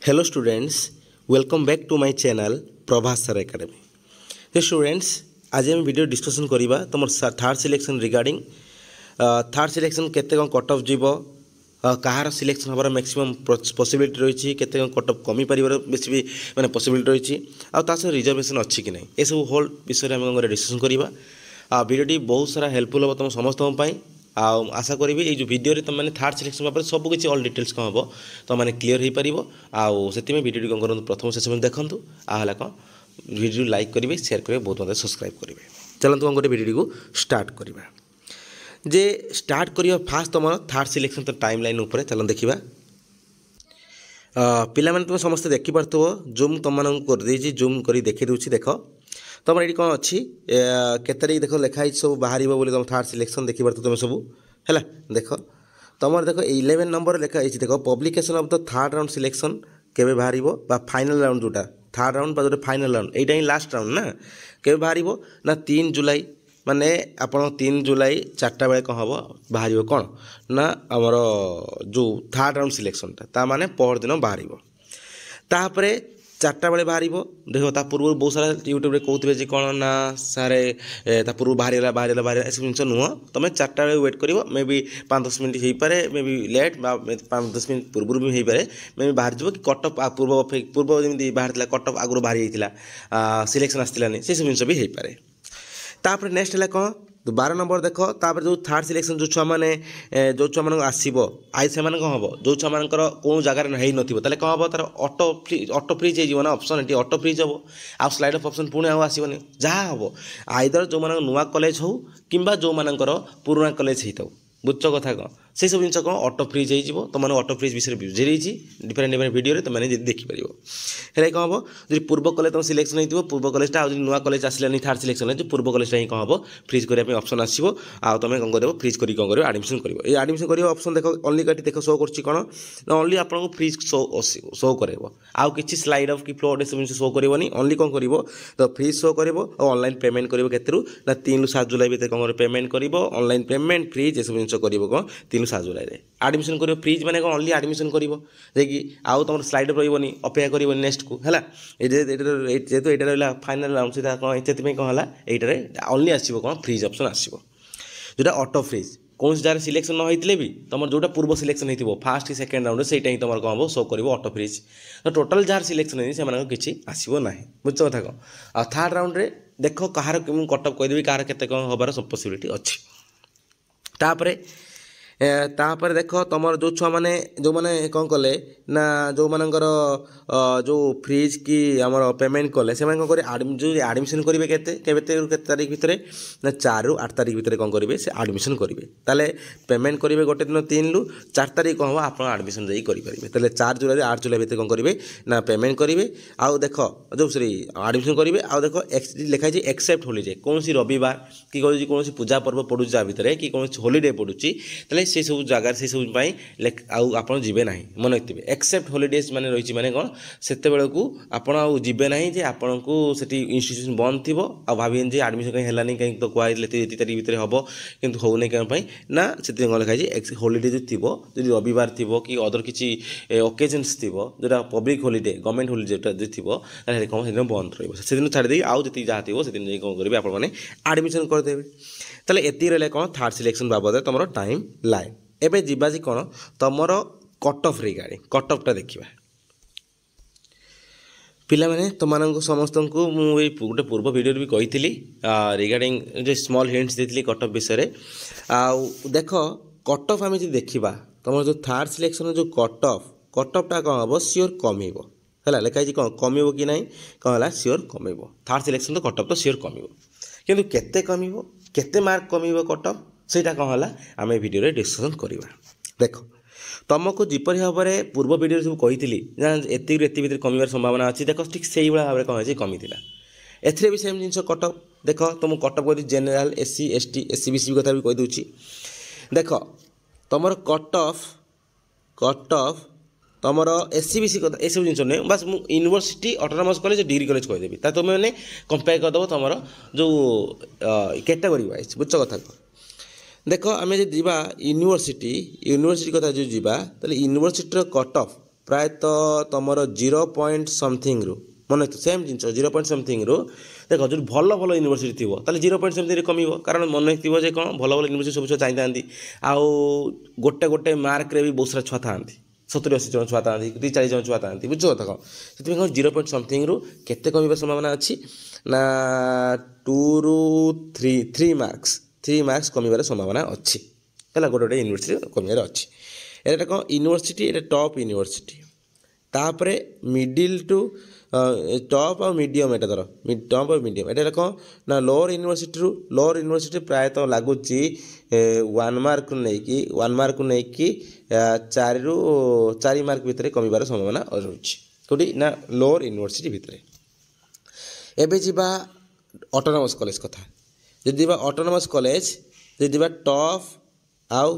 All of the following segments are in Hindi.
Hello students, welcome back to my channel Prabhas Sir Academy. So students, आज हम वीडियो डिस्कशन करिबा तुम third selection regarding third selection केते कौन कट ऑफ जीवो कहार सिलेक्शन हबार मैक्सिमम पॉसिबिलिटी रही केते कट ऑफ कमी पारिबार बेसी भी माने पॉसिबिलिटी रही आ तास रिजर्वेशन अच्छी कि नहीं ये सब होल विषय हम डिस्कशन करिबा वीडियोटी बहुत सारा हेल्पफुल हम तुम समस्त आशा करी ये जो वीडियो तुम मैंने थर्ड सिलेक्शन भाव सब किसी ऑल डिटेल्स कौन हम तुम मैंने क्लीयर हो पार से वीडियो कौन करूँ प्रथम शेष देखूँ आला कौन वीडियो लाइक करेंगे शेयर करेंगे बहुत मतलब सब्सक्राइब करेंगे चलते कौन गोटे वीडियो को स्टार्ट करवा जे स्टार्ट करवा फास्ट तुम थर्ड सिलेक्शन तो टाइम लाइन उपर चल देखा पिला माने तुम समस्त देखिपो जूम तुम कर जूम कर देखी दूसरी देख तुम ये कौन अच्छी केत तारीख देख लिखाई सब बाहर बोली तुम थर्ड सिलेक्शन देखिपार तुम सब है देख तुम देख 11 नंबर लिखाई देख publication of the third round selection केबे बाहर फाइनल राउंड जोटा थर्ड राउंड जो फाइनल राउंड यही लास्ट राउंड ना केबे बाहर ना 3 जुलाई माने आपण 3 जुलाई 4टा बेले कौन हम बाहर कौन ना आमर जो थर्ड राउंड सिलेक्शनटा ता माने पर दिन बाहर तापर 4टा बेले बाहर देख ता पूर्व बहुत सारा यूट्यूब रे कहते कौन ना सारे पूर्व बाहर सब जिन नुह तुम 4टा बेले वेट कर मे बी 5-10 मिनट हो पारे मे बी लेट 5-10 मिनट पूर्व भी हो पारे मे बी बाहर जो कि कटअप पूर्व जमी बाहर कटअप आगुरी बाहर जाता सिलेक्शन आसानी से सब जिन भी हो पारे तापर नेक्स्ट है कौन 12 नंबर देख तापर जो थर्ड सिलेक्शन जो छुआ मैंने जो छुआ मान आसो आई से कौन हम जो छुआ मान कौन जगार है नए कौन हम तार ऑटो फ्रीज हो ऑप्शन ये ऑटो फ्रीज हम आ स्लाइड ऑफ ऑप्शन पुणी आसबनी जहाँ हम आइदर जो मान नुआ कॉलेज हो कि जो मान पुराना कॉलेज होता बुझ कथा कौन से सब जिन कौन ऑटो फ्रीज हो तुमने ऑटो फ्रीज विषय बुझे डिफरेंट डिफरेंट वीडियो तुमने देखिपर है कौन हम जो पूर्व कॉलेज तुम सिलेक्शन हो पूर्व कॉलेजटा आज नुआ कॉलेज आसलानी थर्ड सिलेक्शन जो पूर्व कॉलेजटा ही कौन हम फ्रीज करने ऑप्शन आसो आ तुम कौन कर फ्रीज कर कौन कर एडमिशन कर ये एडमिशन कर ऑप्शन देख ओनली काटी देख शो कर कौन ना ओनली आपको फ्रीज शो कर आउ कि स्लाइड अफ कि फ्लोर सब शो करनी ओनली कौन कर तो फ्रीज शो कर ऑनलाइन पेमेंट कर ना 3 ରୁ 7 जुलाई भितर कौन पेमेंट कर ऑनलाइन पेमेंट फ्रीज ये सब जिन कर कौन 3 ରୁ 7 जुलाई एडमिशन कर फ्रीज मैंने कौन ओनली एडमिशन कर आउ तुम स्लाइड रही अपेक्षा कर नेक्स्ट को है जेहेतु ये रहा फाइनाल राउंड से कौन से कौन है ये ओनली आसो कौन फ्रीज ऑप्शन आसो जोटा ऑटो फ्रीज कौन जगह सिलेक्शन न होते भी तुम जोटा पूर्व सिलेक्शन हो फास्ट सेकेंड राउंड से ही तुम कौन हम शो कर ऑटो फ्रीज तो टोटाल जार सिलेक्शन है किसी आसो ना बुझ कथा कौन आ थर्ड राउंड रे देख कहार कटअप कहीदेवी कहार के कौन हबार सब पॉसिबिलिटी अच्छी तापर देख तुम जो छुआ मैंने जो मैंने कौन कले ना जो मानकर जो फ्रीज कि आमर पेमेंट कले से कौन कर जो एडमिशन करेंगे के तारीख भितर ना 4 ରୁ 8 तारीख भितर कौन करेंगे से एडमिशन करेंगे ताले पेमेंट करेंगे गोटे दिन 3 ରୁ 4 तारीख कौन हम आप एडमिशन करेंगे ताले 4 जुलाई 8 जुलाई भितर कौन करेंगे ना पेमेंट करेंगे आउ देख जो सॉरी एडमिशन करेंगे आउ देख लिखाई एक्सेप्ट होलीडे कौन रविवार कि कौन पूजा पर्व पड़ू जा भितर कि कौन होलीडे पड़ुची से सब जगार से सब आप जीवे ना मन रखिए एक्सेप्ट हॉलीडेज माने रही माने कौन से को आपड़ जीवे ना जे आपन को से इंस्टीट्यूशन बंद थी आ भावी जे एडमिशन कहीं है कहीं तो कहते तारीख भितर हम कि होने कहीं ना से लिखाई हॉलीडे जो थी जो रविवार थी कि अदर किसी ओकेजन्स थी जोटा पब्लिक हॉलीडे गवर्नमेंट हॉलीडे जो थी कौन से बंद रही छाड़ी आउ जी जहाँ थी से कौन करेंगे आपने एडमिशन करदे ताले एति रहा कौन थर्ड सिलेक्शन बाबद तुम टाइम लाइन एबे जीवा जी कौन तुम कट ऑफ रिगार्डिंग कट ऑफटा देखा पिला माने तुमको समस्त को मुझे गोटे पूर्व वीडियो भी कही रिगार्डिंग जो स्मॉल हिंट्स देती कट ऑफ विषय देख कट ऑफ आम देखा तुम जो थर्ड सिलेक्शन जो कट ऑफटा कौन हम सियोर कम है लिखाई कौन कम कि ना कौन है सियोर कम थर्ड सिलेक्शन तो कट ऑफ तो सियोर कम किंतु केते कम केते मार्क कम कट ऑफ सेटा कौन है आम वीडियो डिस्कसन करवा देख तुमको जिपरी भाव में पूर्व वीडियो सब कही एति भितर कमार संभावना अच्छी देख ठीक से भाव में कौन है कमी एथिरे भी सेम जिन कट ऑफ देख तुम कट ऑफ कह general SC ST SC BC कथा भी कहीदे देख तुम कट ऑफ तुम एससी बीसी कथा ये सब जिन नहीं बस मुझे university autonomous college degree college कहीदेवी तुम मैंने कंपेयर करदेव तुम जो कैटेगरी वाइज बुझ कथा देख आम जो यूनिवर्सिटी कथा जो जावा यूनिवर्सिटी कट ऑफ प्रायतः तुमर 0 समथिंग रु मन सेम जिन 0 समथिंग रु देख जो भल भल यूनिवर्सिटी थी 0 समथिंग कम कारण मन जे कौन भल भल यूनिवर्सिटी सब छुआ चाहिए आउ गोटे गोटे मार्क रे भी बहुत सारा छुआ था 70-80 जन छुआ था 30-40 जन छुआ था बुझ कथा कौन से कौन 0 समथिंग रु केते कम संभावना अच्छी ना 2 ରୁ 3 मार्क्स कमिबार संभावना अच्छी है गोटे गोटे यूनिवर्सिटी कमिबार अच्छी एटा कौन यूनिवर्सिटी एटा टॉप यूनिवर्सिटी तापर मिडिल टू टॉप और मीडियम एटा धर टॉप और मीडियम एटा कौन ना लोअर यूनिवर्सिटी प्रायतः लगुच 1 मार्क नहीं कि 4 ରୁ 4 मार्क भितर कमिबार संभावना रही कौटी ना लोअर यूनिवर्सिटी भितर एबे जीवा ऑटोनोमस कॉलेज कथा जदि ऑटोनोमस कॉलेज जदि टॉप आउ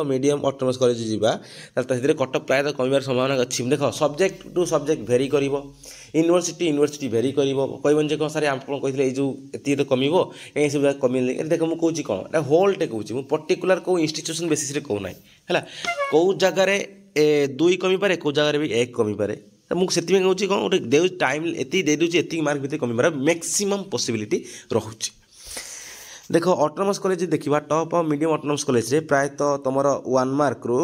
मीडियम ऑटोनोमस कॉलेज जीवा ताले कटअप प्रायतः कमिबार संभावना अच्छी देख सब्जेक्ट टू सब्जेक्ट भेरी कर यूनिवर्सिटी भेरी कर कहबन जे कौन सारे आप कहते जो ये कमिबो कहीं सब कमिले देख मुझे कौन कौन होल्टे कहूँ पर्टिकुलर कौ इंस्टीट्यूशन बेसिस कहूना है कौ जगार 2 कमिपे कौ जगार भी 1 कमिपे मुझे कहूँ कौन गोटे दे टाइम एति दे दूसरी एति मार्क भितर कमिबार मैक्सिमम पॉसिबिलिटी रोचे देख ऑटोनोमस कॉलेज देखा टॉप और मीडियम ऑटोनोमस कॉलेज रे प्रायतः तुम 1 मार्क रु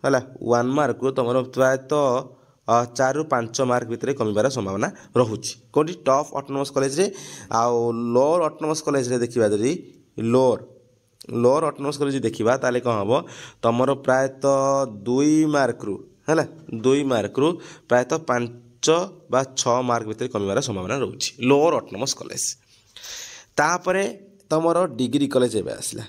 है 1 मार्क रु तुम प्रायतः 4 ରୁ 5 मार्क भितर कमिबार संभावना रोचे कौटी टॉप ऑटोनोमस कॉलेज रे आउ लोअर ऑटोनोमस कॉलेज रे देखा जदि लोअर ऑटोनोमस कॉलेज देखा ताले कौन हम तुम प्रायतः 2 मार्क रु है 2 मार्क रु प्रायतः 5 ବା 6 मार्क भितर कमिबार संभावना रोचे लोअर ऑटोनोमस कॉलेज तापरे तुमर डिग्री कॉलेज एवं आसला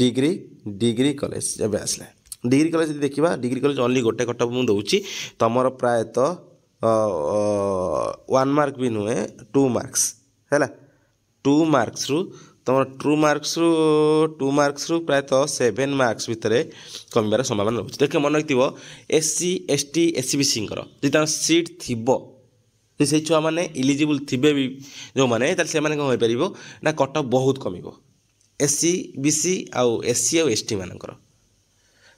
डिग्री कॉलेज एवं आसला डिग्री कॉलेज देखा डिग्री कॉलेज ओनली गोटे कटअप मुझे दूसरी तुमर प्रायतः 1 मार्क भी नुहे 2 मार्क्स है 2 मार्क्स रु तुम 2 मार्क्स रु प्रायतः 7 मार्क्स भितर कमिबार संभावना रोचे देख मन रखिथो SC ST SCBC जी सीट थी से छुआ मैंने इलिजिबल थे भी जो मैंने से कौन हो पार ना कटअप बहुत कम SC BC आउ SC आउ ST मानकर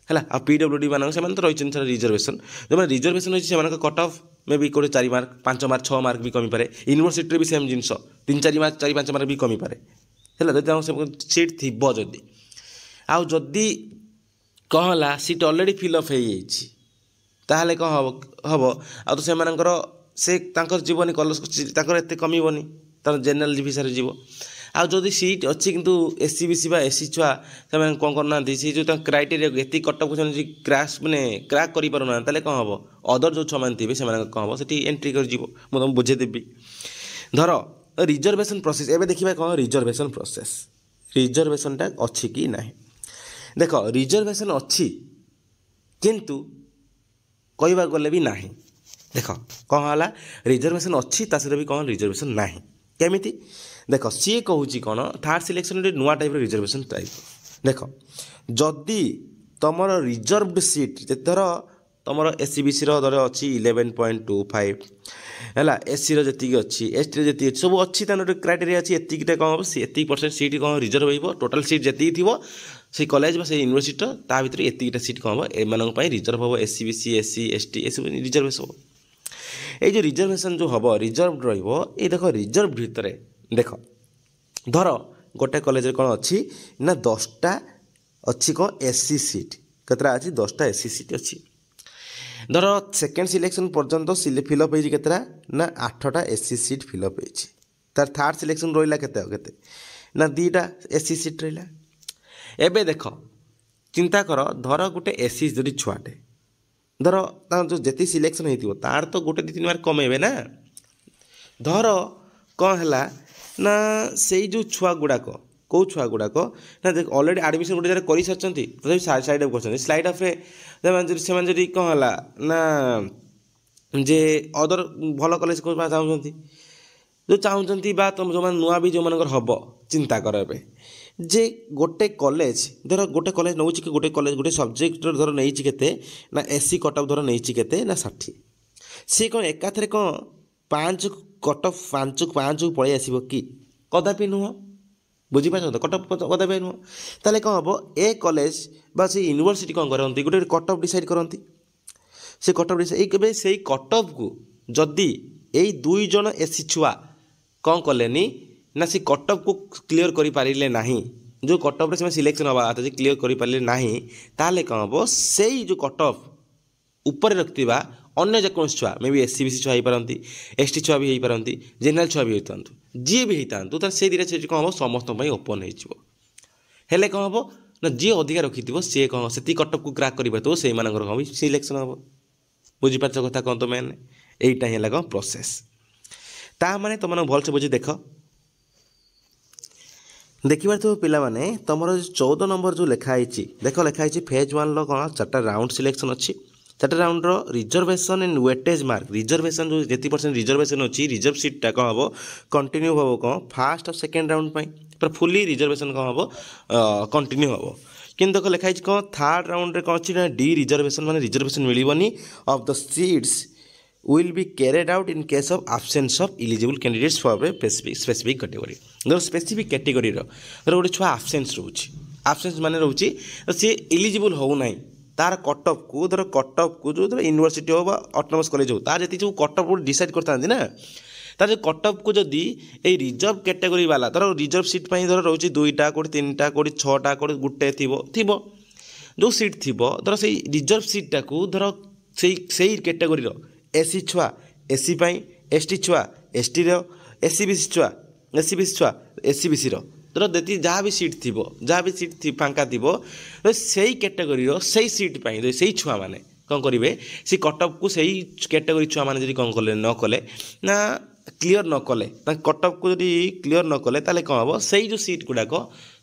है आ PWD मान से तो रही रिजर्वेशन जो मैंने रिजर्वेशन रही से कटअफ मे भी कौटे 4 मार्क 5 मार्क 6 मार्क भी कमिपे यूनिवर्सिटी भी सेम जिन 3-4 मार्क 4-5 मार्क भी कमिपे है सीट थी जदि आउ जदि कौन है सीट अलरेडी फिलअप हो कौन हम आ तो से जीवन कॉलेज एत कमिबनी तर जेनेल भिसा जीव आ जदि सीट अच्छी किंतु SC BC बा SC छुआ से कौन करना सी जो क्राइटेरिया एति कटअप क्राश मैंने क्राक कर पारना कौन हम अदर जो छुआ मैंने थे से कौन हम से एंट्री कर मुझे बुझेदेवी धर रिजर्वेशन प्रोसेस एवं देखा कौन रिजर्वेशन प्रोसेस रिजर्वेशनटा अच्छी कि ना देख रिजर्वेशन अच्छी किंतु कहवा गले भी ना देख कौन है रिजर्वेशन अच्छी सहित भी कौन रिजर्वेशन ना केमिति देख सी कहूँ कौन थर्ड सिलेक्शन नुआ टाइप रिजर्वेशन टाइप देख जदि तुम रिजर्वड सीट धर तुम SC BC धर अच्छी 11.25 है SC जी अच्छी ST जी अच्छी सब अच्छी क्राइटेरिया अच्छी एतिकटा कौन हम से % सीट कौन रिजर्व हो टोटाल सीट जी थी से कॉलेज से यूनिवर्सिटी ता भर एतिकटा सीट कौन हम एम रिजर्व हम SC BC SC ST ये सब रिजर्वेशन हम ये रिजर्वेशन जो हम रिजर्व रही देख रिजर्व भितर देख धर गोटे कॉलेज कौन अच्छी ना 10टा अच्छी कौन SC सीट कतरा अच्छी 10टा SC सीट अच्छी धर सेकेंड सिलेक्शन पर्यंत फिलअप हो केतरा ना 8टा SC सीट फिलअप हो तार थर्ड सिलेक्शन रहा केते ना 2टा SC सीट रहा एबे देख चिंता कर धर गोटे SC जदि छुआटे धर जो जी सिलेक्शन हो तार तो गोटे 2-3 मार्क कमेबे ना धर कौन है ना से जो छुआ गुड़ाक कौ छुआ गुड़ाक ना देख अलरेडी आडमिशन गोटे जगह कर सारी तथा स्लाइड अफ कर स्लाइड अफ्रे से कौन है ना जे अदर भल कॉलेज को चाहते जो चाहते तुम जो नुआ भी जो मान हम चिंता कर ए जे गोटे कॉलेज धर गोटे कॉलेज नौ कि गोटे कॉलेज गोटे सब्जेक्ट धर नहीं के ना SC कटअफ धर नहीं के ना 60 सी कौन एकाथरे कौन 5 कटअफ 5 को पलि आसो कि कदापि नुह बुझीपार तो कटअफ कदापि नुह ताले कौन हम ए कॉलेज बा से यूनिवर्सिटी कौन करती गोटे कटअफ डिसाइड करती से कट ऑफ ये से कट ऑफ को जदि यही 2 जन एसी छुआ कौन कलेनी ना से कट ऑफ को क्लीयर कर पारे ना जो कट ऑफ से सिलेक्शन हवा था क्लीयर कर पारे ना ताले कौन हम से जो कट ऑफ ऊपर रखा अन्य जेकोसी छुआ मे भी एससी बीसी छुआ हो पारती एसटी छुआ भी हो पारती जेनेल छुआ भी होता जी भी होता से दुटा से कौन हम समस्त ओपन होले कौन हम ना जी अधिका रखी सी कौन से कट ऑफ को क्राक कर पार से कौन सिलेक्शन हम बुझीपार कथा कौन तो मैंने यहीटा ही कौन प्रोसेस ता माने तुम भलसे बुझी देख देखिए तो पिलाने तुम 14 नंबर जो लिखाई देख लिखाई फेज 1 कौन 4टा राउंड सिलेक्शन अच्छी 4टा round reservation and weightage mark reservation जो जी % रिजर्वेशन अच्छी रिजर्व सीटा कौन हम कंटिन्यू हम कौन फास्ट और सेकेंड राउंड पर फुली रिजर्वेशन कौन हम कंटिन्यू हम कि देख लिखाई कौन थर्ड राउंड में कौन अच्छी डी रिजर्वेशन माने रिजर्वेशन मिलनी of the seats will be carried out in case of absence of eligible candidates for a specific category धर स्पेसिफिक कैटेगरी धर गोटे छुआ absence रोचे absence माने रोचे सी एलिजिबल हो ना तार कट ऑफ को धर कट ऑफ को जो धर यूनिवर्सिटी हो ऑटोनोमस कॉलेज हो तार जी जो कट ऑफ को डिसाइड करता ना तार जो कट ऑफ को जदि ए रिजर्व कैटेगरी वाला धर रिजर्व सीट पर धर रोचे 2टा कोटी 3टा कोटी 6टा कोटी गोटे थी जो सीट थी धर से रिजर्व सीटा को धर से कैटेगरी एसी छुआ एसी एसटी छुआ एसटी एसी बीसी छुआ एसी बीसी धर जी जहाँ भी सीट थी जहाँ भी सीट फांका थी से कैटेगरी से सीट पर से छुआ मैंने कौन करेंगे से कट ऑफ को सही कैटेगरी छुआ मैंने जी कौन कले न कले ना क्लीयर न कले कट ऑफ को जी क्लीयर न कले ताले कौन हम से जो सीट गुड़ाक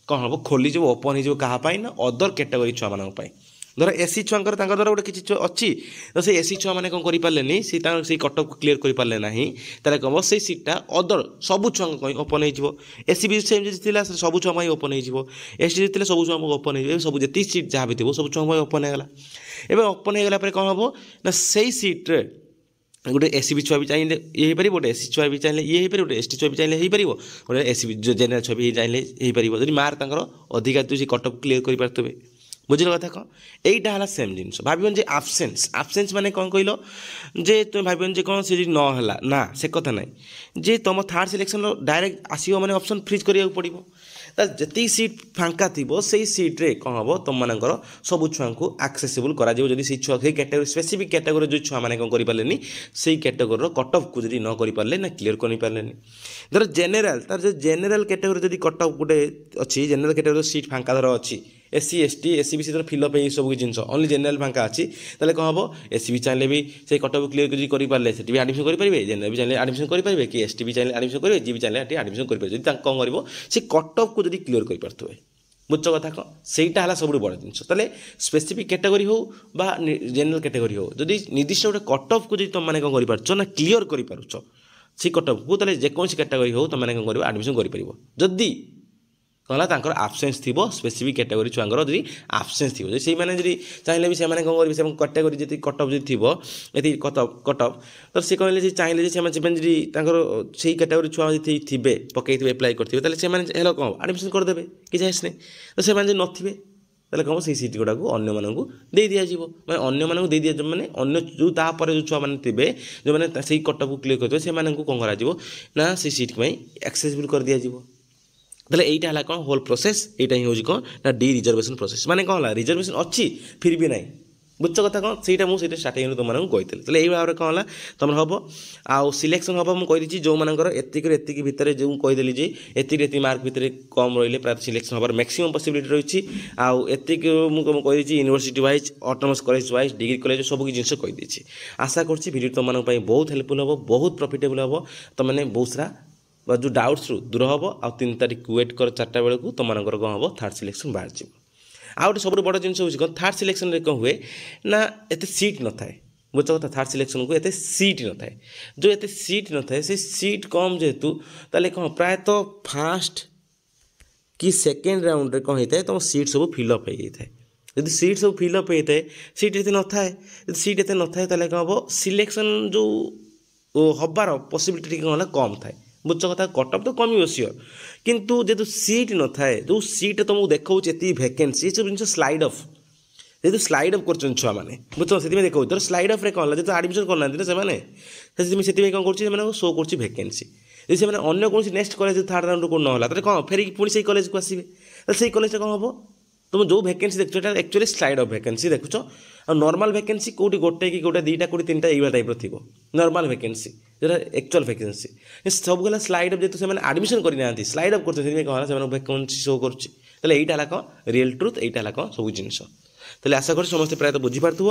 कौन हम खोली ओपन हो कहाँ ना अदर कैटेगरी छुआ मान धर एसी छुआंकर धर गोटे किसी अच्छी तो से एसी छुआ मैंने कौन करें से कट ऑफ को क्लीयर कर पारे ना ताले कौन से सीटा अदर सबू छुआ ओपन हो एसी भी सेम जी सब छुआ ओपन हो एसटी जी सब छुआ ओपन हो सब जी सीट जहाँ भी थी सब छुआ ओपन होगा एवं ओपन होगा कौन हम ना से सीट्रे गोटे एसी भी छुआ भी चाहिए ये हो गोटे एसी छुआ भी चाहिए ये हो गोटे एसटी छुआ भी चाहिए हो पार गोटे एसी जेनेल छुआ भी चाहिए हो पार मार्क अधिका कट ऑफ क्लीयर कर पारे बुझल कथा कौन यहीटा है सेम जिन भावन जे आबसेन्स माने कौन कहल जे तुम भावन जे कौन से ना ना से कथा ना जे तुम थर्ड सिलेक्शन डायरेक्ट आसो मैंने ऑप्शन फ्रीज करा पड़ो जी सीट फांका थी से सीट्रे कौन हम तुम मानकर सब छुआ को एक्सेसिबल कर छुआ कैटेगरी स्पेसिफिक कैटेगरी जो छुआ मैंने कौन करें से कैटेगोरी कट ऑफ को जी न करें ना क्लीयर कर पारे धर जेनेल तार जो जेनेल कैटेगरी जी कट ऑफ गोटे अच्छी जेनेल कैटेगरी सीट फांका धर अच्छी एससी एसटी एससी बीसी धर फिलअप है सब जिन ओनली जेनेल फांका अच्छी ताले कौन हम एससी भी चाहिए भी से कट ऑफ क्लीयर कर पारे से भी एडमिशन करेंगे जेनेल भी चाहिए एडमिशन करेंगे कि एसटी भी चाहिए एडमिशन करेंगे जी भी चाहिए एडमिशन करेंगे कौन कर से कट ऑफ को जी क्लीयर कर पारे बुझ कथा कौन सेटा है सब बड़ जिन ताले स्पेसिफिक कैटेगरी हो जेनेल कैटेगरी हो जदि निर्दिष्ट गोटे कट ऑफ को जी तुम मैंने कौन कर ना क्लीयर कर से कट ऑफ को ताले जेकोसी कैटेगरी हो तुम मैंने कौन कर एडमिशन कर जदि कहला तांकर आबसेन्स थी स्पेसिफिक कैटेगरी छुआंकर जी आबसेन्स थी से मैंने जी चाहिए भी से कौन करेंगे कैटेगरी जी कट ऑफ जी थी ये कट ऑफ तो सी कहले चाहिए से कैटेगरी छुआ जी थे पकई एप्लाई करेंगे से कौन एडमिशन करदे कि जाए तो से नथिबे ताले कौन से सीट गुड़ा अन्य मानू दे दिज्व मैं अन्य मानू दे दिया मैंने अन्य जो तापर जो छुआ मैंने थे जो मैंने से कट ऑफ को क्लीयर करेंगे से कौन करा से सीट में एक्सेसिबल कर दिज्व ताले यहीटा है कौन होल प्रोसेस यहीटा ही कौन ना डी रिजर्वेशन प्रोसेस माने कौन है रिजर्वेशन अच्छी फिर भी ना बुझ कथा कौन से मुझे स्टार्टिंग तुमको कही ताले यही भाव में कौन है तुम हम आउ सिलेक्शन हम मुझे कही जो मानकर एतिक भितर जो कहीदेली जे एति मार्क भितर कम रही प्राय सिलेक्शन हमार मैक्सिमम पॉसिबिलिटी रही आउ एतिक मुझे कही university wise autonomous college wise degree college सब किसी जिन कहीदे आशा कर भिडियो तुम बहुत हेल्पफुल हम बहुत प्रॉफिटेबल हम तुमने बहुत सारा जो डाउट्स दूर हम आ 3 तारीख वेट कर 4टा बेलू तुम कौन हम थर्ड सिलेक्शन बाहर जी आउ गोटे सब बड़ जिन हूँ थर्ड सिलेक्शन में कौन हुए ना एत सीट न थाए बुझ कथा थर्ड सिलेक्शन को एत सीट न थाए जो एत सीट न थाए से सीट कम जेहेतु ताले कौन प्रायतः फास्ट कि सेकेंड राउंड रे कौन होता है तुम सीट सब फिलअप हो जाए यदि सीट सब फिलअप होता है सीट एत न थाए यदि सीट एत न थाए ताले कौन हम सिलेक्शन जो हबार पॉसिबिलिटी कौन कम थाए बुझ कथा कट ऑफ तो कम सियोर किंतु जेहेतु सीट न थाए जो सीट तुमको देखा ये भैकेंसी सब जिन स्लाइड ऑफ যেহেতু স্লাইড অଫ୍ କରୁଛନ୍ତି ଛୁଆମାନେ ବୁଝୁଛ ସେଥିପାଇଁ ଦେଖାଉଛି ଧର ସ୍ଲାଇଡ୍ ଅଫ୍ରେ କ'ଣ ହେଲା ଯେହେତୁ ଆଡ଼ମିସନ୍ କରିନାହାନ୍ତି ନା ସେମାନେ ସେଥିପାଇଁ କ'ଣ କରୁଛି ସେମାନଙ୍କୁ ଶୋ କରୁଛି ଭ୍ୟାକେନ୍ସି ଯଦି ସେମାନେ ଅନ୍ୟ କୌଣସି ନେକ୍ସଟ କଲେଜ ଥାର୍ଡ଼ ରାଉଣ୍ଡରୁ କେଉଁ ନହେଲା ତାହେଲେ କ'ଣ ଫେରିକି ପୁଣି ସେଇ କଲେଜକୁ ଆସିବେ ତାହେଲେ ସେଇ କଲେଜଟା କ'ଣ ହେବ ତୁମେ ଯେଉଁ ଭ୍ୟାକେନ୍ସି ଦେଖୁଛ ଏଇଟା ଆକ୍ଚୁଆଲି ସ୍ଲାଇଡ୍ ଅଫ୍ ଭ୍ୟାକେନ୍ସି ଦେଖୁଛ ଆଉ ନର୍ମାଲ୍ ଭ୍ୟାକେନ୍ସି କେଉଁଠି ଗୋଟେ କି କେଉଁଟା ଦୁଇଟା କେଉଁଠି ତିନିଟା ଏଇଭଳିଆ ଟାଇପ୍ର ଥିବ ନର୍ମାଲ୍ ଭ୍ୟାକେନ୍ସି ଯେଉଁଟା ଆକ୍ଚୁଆଲ୍ ଭ୍ୟାକେନ୍ସି ସବୁ ହେଲା ସ୍ଲାଇଡ୍ ଅଫ୍ ଯେହେତୁ ସେମାନେ ଆଡ଼ମିସନ୍ କରିନାହାନ୍ତି ସ୍ଲାଇଡ୍ ଅଫ୍ କରୁଛନ୍ତି ସେଥିପାଇଁ କ'ଣ ହେଲା ସେମାନଙ୍କୁ ଭ୍ୟାକେନ୍ସି ଶୋ କରୁଛି ତାହେଲେ ଏଇଟା ହେଲା କ'ଣ ରିଏଲ୍ ଟ୍ରୁଥ୍ ଏଇଟା ହେଲା କ'ଣ ସବୁ ଜିନିଷ ତାହେଲେ ଆଶା କରୁଛି ସମସ୍ତେ ପ୍ରାୟତଃ ବୁଝିପାରୁଥିବ